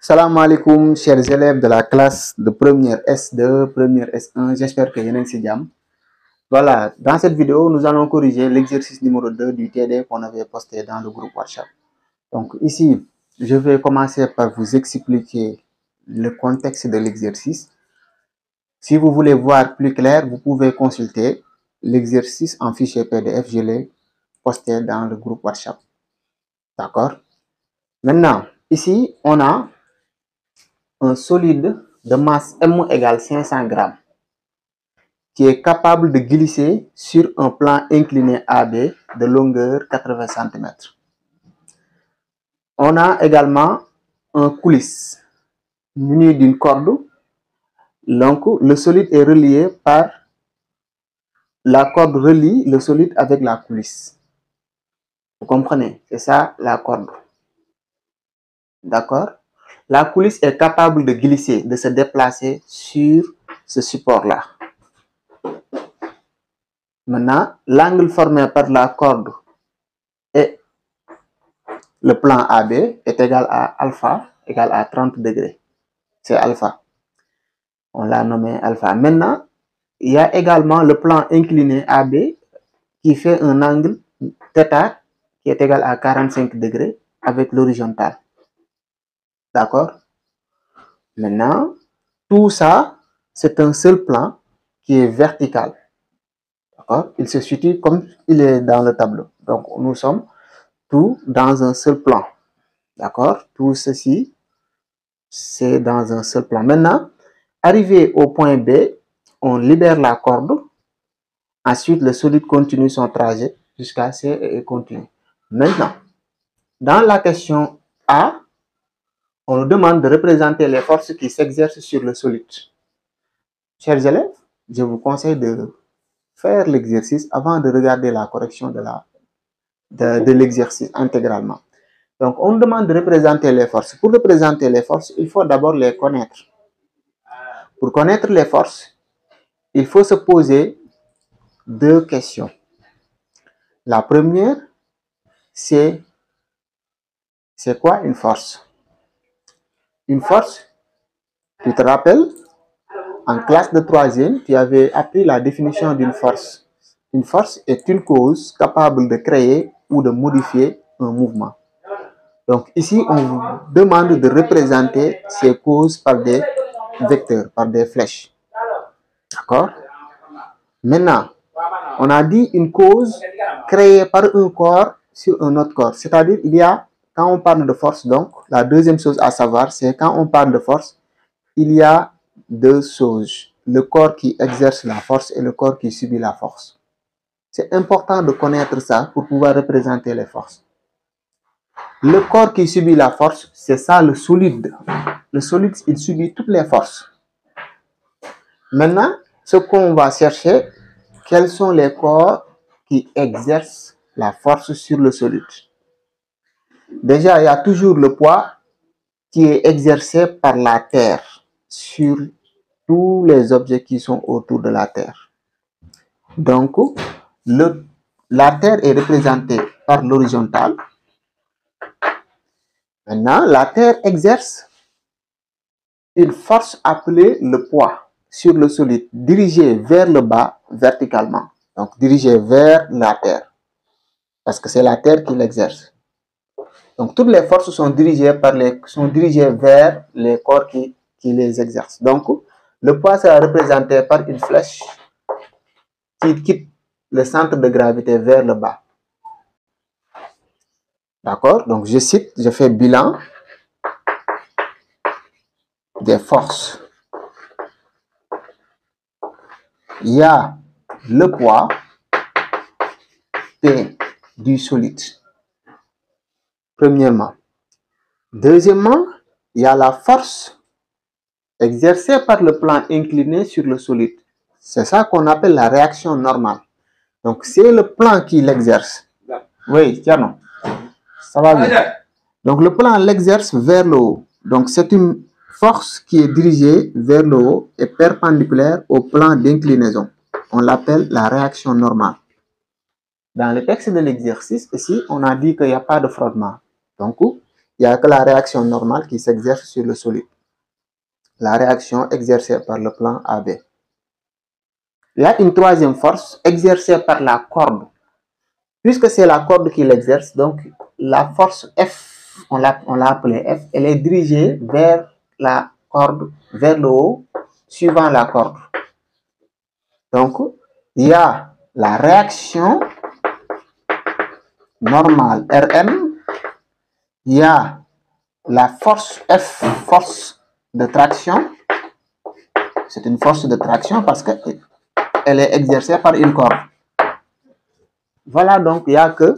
Salam alaikum, chers élèves de la classe de première S2, première S1. J'espère que vous avez bien. Voilà, dans cette vidéo, nous allons corriger l'exercice numéro 2 du TD qu'on avait posté dans le groupe WhatsApp. Donc ici, je vais commencer par vous expliquer le contexte de l'exercice. Si vous voulez voir plus clair, vous pouvez consulter l'exercice en fichier PDF. Je l'ai posté dans le groupe WhatsApp. D'accord? Maintenant, ici, on a un solide de masse M égale 500 grammes qui est capable de glisser sur un plan incliné AB de longueur 80 cm. On a également un coulisse muni d'une corde. Donc, le solide est relié par la corde relie le solide avec la coulisse. Vous comprenez? C'est ça la corde. D'accord? La coulisse est capable de glisser, de se déplacer sur ce support-là. Maintenant, l'angle formé par la corde et le plan AB est égal à alpha, égal à 30 degrés. C'est alpha. On l'a nommé alpha. Maintenant, il y a également le plan incliné AB qui fait un angle θ qui est égal à 45 degrés avec l'horizontale. D'accord? Maintenant, tout ça, c'est un seul plan qui est vertical. D'accord? Il se situe comme il est dans le tableau. Donc, nous sommes tout dans un seul plan. D'accord? Tout ceci, c'est dans un seul plan. Maintenant, arrivé au point B, on libère la corde. Ensuite, le solide continue son trajet jusqu'à C et continue. Maintenant, dans la question A, on nous demande de représenter les forces qui s'exercent sur le solide. Chers élèves, je vous conseille de faire l'exercice avant de regarder la correction de l'exercice intégralement. Donc, on demande de représenter les forces. Pour représenter les forces, il faut d'abord les connaître. Pour connaître les forces, il faut se poser deux questions. La première, c'est quoi une force? Une force, tu te rappelles, en classe de troisième, tu avais appris la définition d'une force. Une force est une cause capable de créer ou de modifier un mouvement. Donc ici, on vous demande de représenter ces causes par des vecteurs, par des flèches. D'accord? Maintenant, on a dit une cause créée par un corps sur un autre corps. C'est-à-dire, il y a, quand on parle de force, donc, la deuxième chose à savoir, c'est quand on parle de force, il y a deux choses. Le corps qui exerce la force et le corps qui subit la force. C'est important de connaître ça pour pouvoir représenter les forces. Le corps qui subit la force, c'est ça le solide. Le solide, il subit toutes les forces. Maintenant, ce qu'on va chercher, quels sont les corps qui exercent la force sur le solide? Déjà, il y a toujours le poids qui est exercé par la Terre sur tous les objets qui sont autour de la Terre. Donc, la Terre est représentée par l'horizontale. Maintenant, la Terre exerce une force appelée le poids sur le solide, dirigé vers le bas verticalement. Donc, dirigé vers la Terre. Parce que c'est la Terre qui l'exerce. Donc, toutes les forces sont dirigées vers les corps qui les exercent. Donc, le poids sera représenté par une flèche qui quitte le centre de gravité vers le bas. D'accord? Donc, je cite, je fais bilan des forces. Il y a le poids P du solide. Premièrement. Deuxièmement, il y a la force exercée par le plan incliné sur le solide. C'est ça qu'on appelle la réaction normale. Donc, c'est le plan qui l'exerce. Oui, tiens, non. Ça va bien. Donc, le plan l'exerce vers le haut. Donc, c'est une force qui est dirigée vers le haut et perpendiculaire au plan d'inclinaison. On l'appelle la réaction normale. Dans le texte de l'exercice, ici, on a dit qu'il n'y a pas de frottement. Donc, il n'y a que la réaction normale qui s'exerce sur le solide. La réaction exercée par le plan AB. Il y a une troisième force exercée par la corde. Puisque c'est la corde qui l'exerce, donc la force F, on l'a appelée F, elle est dirigée vers la corde, vers le haut, suivant la corde. Donc, il y a la réaction normale Rm, il y a la force F, force de traction. C'est une force de traction parce qu'elle est exercée par une corde. Voilà, donc il n'y a que